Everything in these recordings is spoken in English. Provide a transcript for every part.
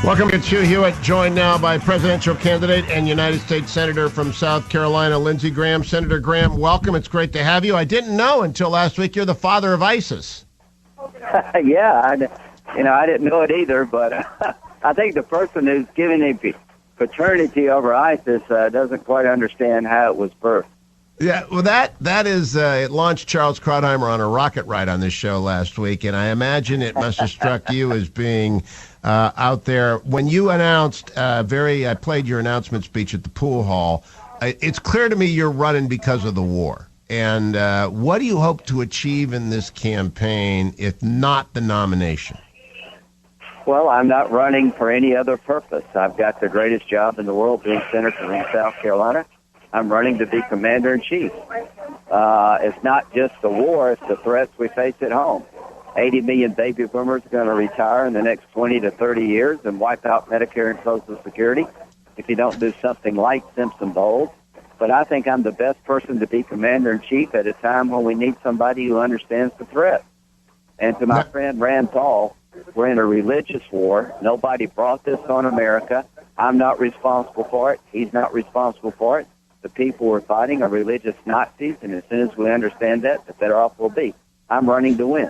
Welcome. It's Hugh Hewitt, joined now by presidential candidate and United States Senator from South Carolina, Lindsey Graham. Senator Graham, welcome. It's great to have you. I didn't know until last week you're the father of ISIS. Yeah, I didn't know it either, but I think the person who's giving a paternity over ISIS doesn't quite understand how it was birthed. Yeah, well, that is, it launched Charles Krauthammer on a rocket ride on this show last week, and I imagine it must have struck you as being out there. When you announced, I played your announcement speech at the pool hall, it's clear to me you're running because of the war. And what do you hope to achieve in this campaign, if not the nomination? Well, I'm not running for any other purpose. I've got the greatest job in the world being senator in South Carolina. I'm running to be commander-in-chief. It's not just the war, it's the threats we face at home. 80 million baby boomers are going to retire in the next 20 to 30 years and wipe out Medicare and Social Security if you don't do something like Simpson Bowles. But I think I'm the best person to be commander-in-chief at a time when we need somebody who understands the threat. And to my friend Rand Paul, we're in a religious war. Nobody brought this on America. I'm not responsible for it. He's not responsible for it. The people we're fighting are religious Nazis, and as soon as we understand that, the better off we'll be. I'm running to win.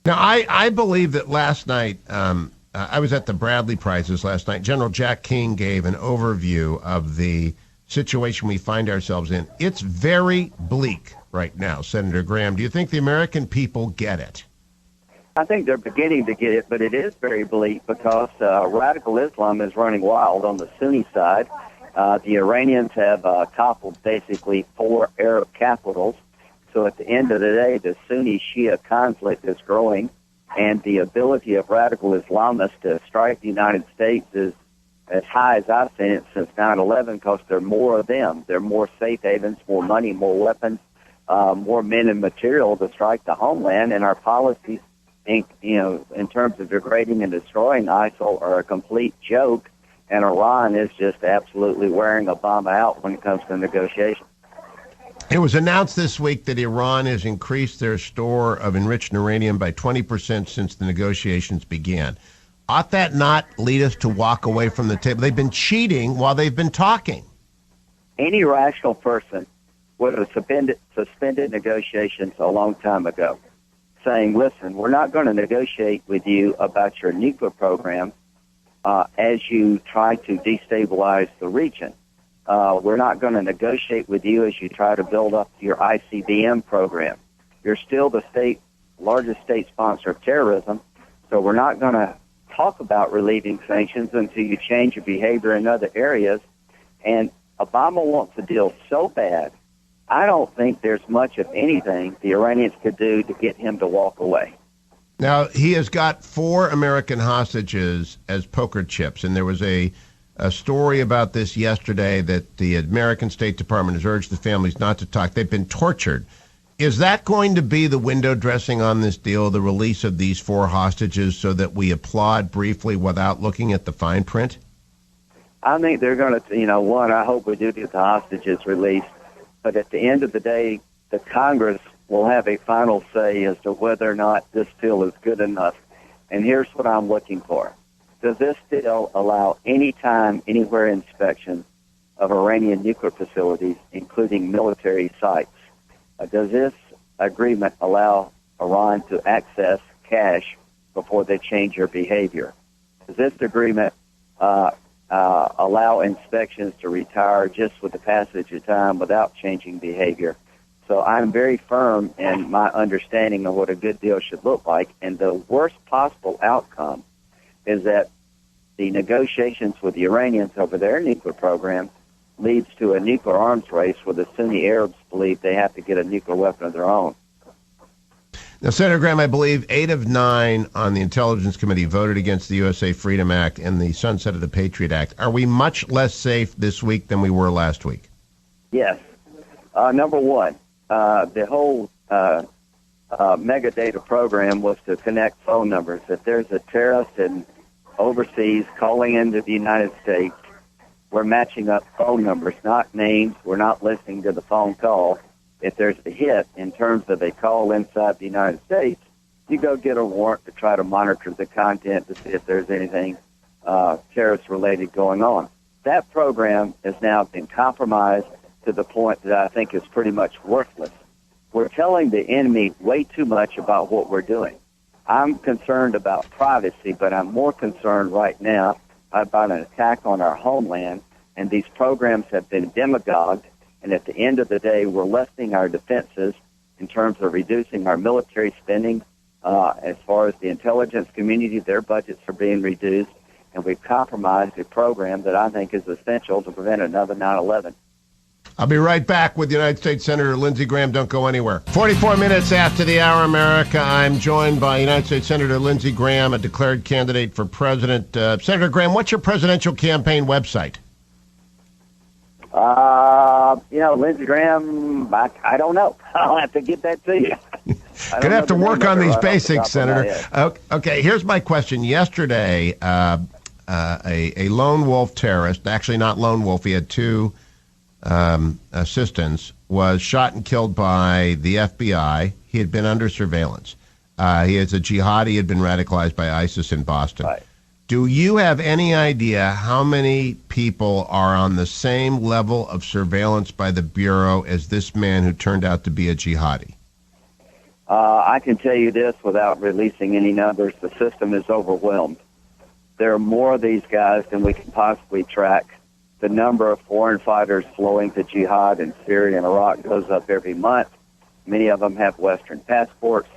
Now, I believe that last night, I was at the Bradley Prizes last night. General Jack King gave an overview of the situation we find ourselves in. It's very bleak right now, Senator Graham. Do you think the American people get it? I think they're beginning to get it, but it is very bleak because radical Islam is running wild on the Sunni side. The Iranians have toppled basically 4 Arab capitals. So at the end of the day, the Sunni-Shia conflict is growing, and the ability of radical Islamists to strike the United States is as high as I've seen it since 9/11 because there are more of them. There are more safe havens, more money, more weapons, more men and material to strike the homeland, and our policies, in terms of degrading and destroying ISIL are a complete joke. And Iran is just absolutely wearing Obama out when it comes to negotiations. It was announced this week that Iran has increased their store of enriched uranium by 20% since the negotiations began. Ought that not lead us to walk away from the table? They've been cheating while they've been talking. Any rational person would have suspended negotiations a long time ago, saying, listen, we're not going to negotiate with you about your nuclear program as you try to destabilize the region. We're not going to negotiate with you as you try to build up your ICBM program. You're still the largest state sponsor of terrorism, so we're not going to talk about relieving sanctions until you change your behavior in other areas. And Obama wants a deal so bad, I don't think there's much of anything the Iranians could do to get him to walk away. Now, he has got 4 American hostages as poker chips, and there was a story about this yesterday that the American State Department has urged the families not to talk. They've been tortured. Is that going to be the window dressing on this deal, the release of these 4 hostages, so that we applaud briefly without looking at the fine print? I think they're going to, I hope we do get the hostages released. But at the end of the day, the Congress will have a final say as to whether or not this deal is good enough. And here's what I'm looking for. Does this deal allow any time, anywhere inspection of Iranian nuclear facilities, including military sites? Does this agreement allow Iran to access cash before they change their behavior? Does this agreement allow inspections to retire just with the passage of time without changing behavior? So I'm very firm in my understanding of what a good deal should look like. And the worst possible outcome is that the negotiations with the Iranians over their nuclear program leads to a nuclear arms race where the Sunni Arabs believe they have to get a nuclear weapon of their own. Now, Senator Graham, I believe 8 of 9 on the Intelligence Committee voted against the USA Freedom Act and the sunset of the Patriot Act. Are we much less safe this week than we were last week? Yes. Number one, the whole mega data program was to connect phone numbers. If there's a terrorist in overseas calling into the United States, we're matching up phone numbers, not names. We're not listening to the phone call. If there's a hit in terms of a call inside the United States, you go get a warrant to try to monitor the content to see if there's anything terrorist-related going on. That program has now been compromised to the point that I think is pretty much worthless. We're telling the enemy way too much about what we're doing. I'm concerned about privacy, but I'm more concerned right now about an attack on our homeland, and these programs have been demagogued, and at the end of the day, we're lessening our defenses in terms of reducing our military spending. As far as the intelligence community, their budgets are being reduced, and we've compromised a program that I think is essential to prevent another 9/11. I'll be right back with United States Senator Lindsey Graham. Don't go anywhere. 44 minutes after the hour, America. I'm joined by United States Senator Lindsey Graham, a declared candidate for president. Senator Graham, what's your presidential campaign website? Lindsey Graham, I don't know. I'll have to get that to you. Going to have to work on these basics, Senator. Okay, here's my question. Yesterday, a lone wolf terrorist, actually not lone wolf, he had two assistants, was shot and killed by the FBI. He had been under surveillance. He is a jihadi, had been radicalized by ISIS in Boston. Right. Do you have any idea how many people are on the same level of surveillance by the Bureau as this man who turned out to be a jihadi? I can tell you this without releasing any numbers. The system is overwhelmed. There are more of these guys than we can possibly track. The number of foreign fighters flowing to jihad in Syria and Iraq goes up every month. Many of them have Western passports.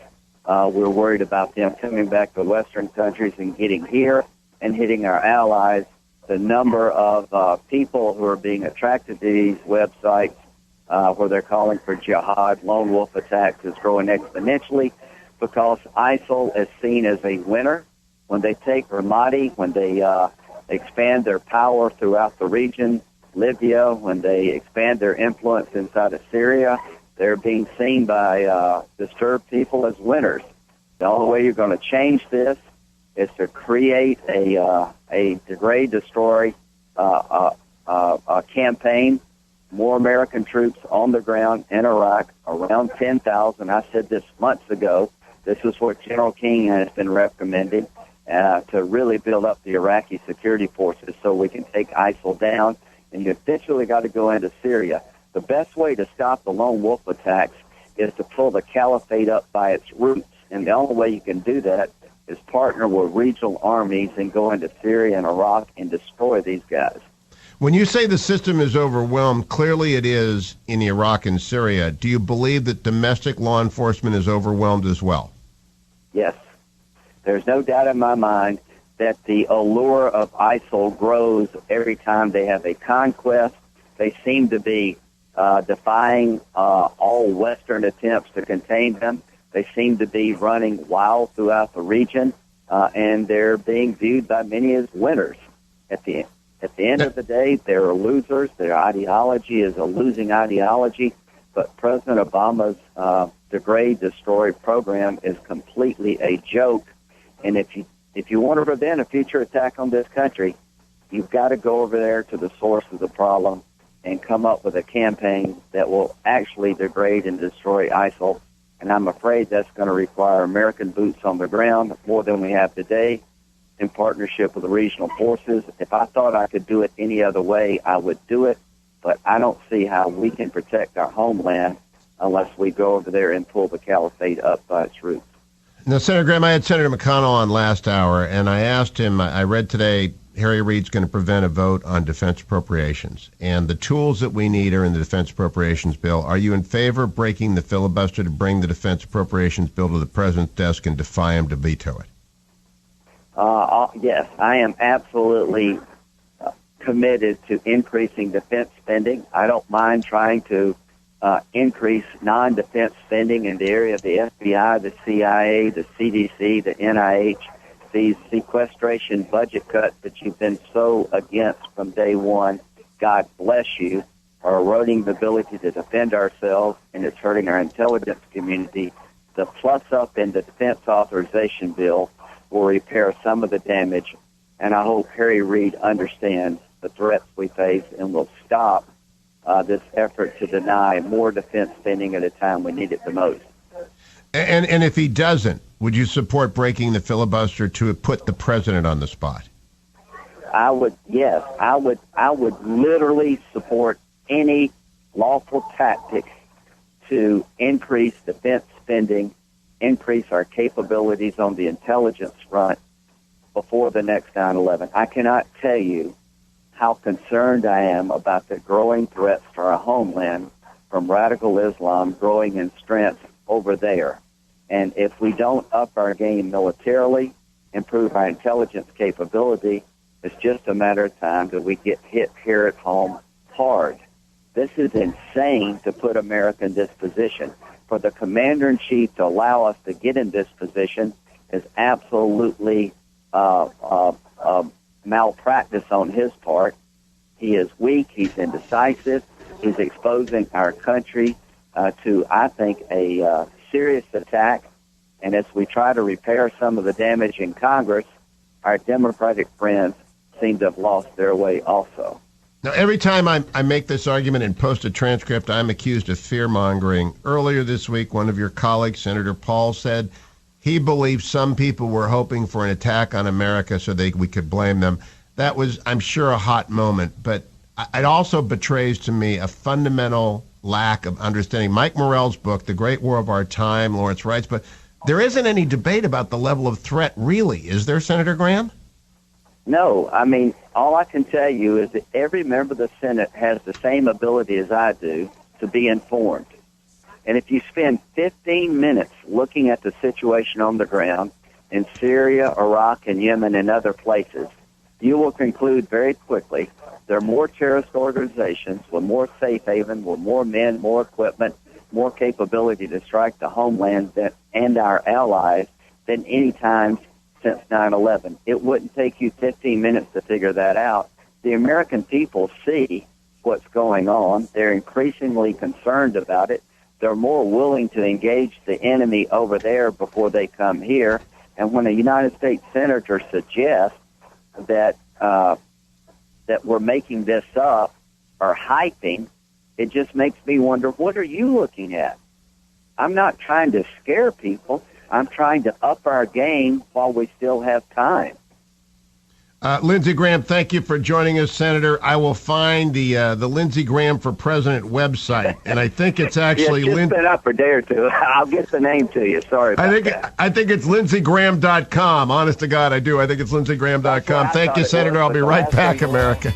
We're worried about them coming back to Western countries and getting here and hitting our allies. The number of people who are being attracted to these websites where they're calling for jihad, lone wolf attacks is growing exponentially because ISIL is seen as a winner. When they take Ramadi, when they expand their power throughout the region, Libya, when they expand their influence inside of Syria, they're being seen by disturbed people as winners. The only way you're going to change this is to create a degrade, destroy campaign. More American troops on the ground in Iraq, around 10,000. I said this months ago. This is what General King has been recommending to really build up the Iraqi security forces so we can take ISIL down. And you eventually got to go into Syria. The best way to stop the lone wolf attacks is to pull the caliphate up by its roots. And the only way you can do that is partner with regional armies and go into Syria and Iraq and destroy these guys. When you say the system is overwhelmed, clearly it is in Iraq and Syria. Do you believe that domestic law enforcement is overwhelmed as well? Yes. There's no doubt in my mind that the allure of ISIL grows every time they have a conquest. They seem to be defying all Western attempts to contain them. They seem to be running wild throughout the region, and they're being viewed by many as winners. At the end of the day, they're losers. Their ideology is a losing ideology, but President Obama's degrade, destroy program is completely a joke. And if you want to prevent a future attack on this country, you've got to go over there to the source of the problem and come up with a campaign that will actually degrade and destroy ISIL. And I'm afraid that's going to require American boots on the ground more than we have today in partnership with the regional forces. If I thought I could do it any other way, I would do it. But I don't see how we can protect our homeland unless we go over there and pull the caliphate up by its roots. Now, Senator Graham, I had Senator McConnell on last hour, and I asked him, I read today, Harry Reid's going to prevent a vote on defense appropriations, and the tools that we need are in the defense appropriations bill. Are you in favor of breaking the filibuster to bring the defense appropriations bill to the president's desk and defy him to veto it? Yes, I am absolutely committed to increasing defense spending. I don't mind trying to increase non-defense spending in the area of the FBI, the CIA, the CDC, the NIH, these sequestration budget cuts that you've been so against from day one. God bless you, are eroding the ability to defend ourselves, and it's hurting our intelligence community. The plus up in the defense authorization bill will repair some of the damage, and I hope Harry Reid understands the threats we face and will stop this effort to deny more defense spending at a time we need it the most. And if he doesn't, would you support breaking the filibuster to put the president on the spot? I would literally support any lawful tactic to increase defense spending, increase our capabilities on the intelligence front before the next 9/11. I cannot tell you how concerned I am about the growing threats to our homeland from radical Islam growing in strength over there. And if we don't up our game militarily, improve our intelligence capability, it's just a matter of time that we get hit here at home hard. This is insane to put America in this position. For the commander-in-chief to allow us to get in this position is absolutely malpractice on his part. He is weak. He's indecisive. He's exposing our country to, I think, a serious attack. And as we try to repair some of the damage in Congress, our Democratic friends seem to have lost their way also. Now, every time I make this argument and post a transcript, I'm accused of fear-mongering. Earlier this week, one of your colleagues, Senator Paul, said he believes some people were hoping for an attack on America so we could blame them. That was, I'm sure, a hot moment, but it also betrays to me a fundamental lack of understanding. Mike Morell's book, The Great War of Our Time, Lawrence writes, but there isn't any debate about the level of threat, really. Is there, Senator Graham? No, I mean, all I can tell you is that every member of the Senate has the same ability as I do to be informed. And if you spend 15 minutes looking at the situation on the ground in Syria, Iraq, and Yemen and other places, you will conclude very quickly there are more terrorist organizations with more safe haven, with more men, more equipment, more capability to strike the homeland and our allies than any time since 9/11. It wouldn't take you 15 minutes to figure that out. The American people see what's going on. They're increasingly concerned about it. They're more willing to engage the enemy over there before they come here. And when a United States senator suggests that we're making this up or hyping, it just makes me wonder, what are you looking at? I'm not trying to scare people. I'm trying to up our game while we still have time. Lindsey Graham, thank you for joining us, Senator. I will find the Lindsey Graham for President website, and I think it's actually it's been up for a day or two. I'll get the name to you. Sorry about that. I think it's lindseygraham.com. Honest to God, I do. I think it's lindseygraham.com. Thank you, Senator. I'll be right back, America.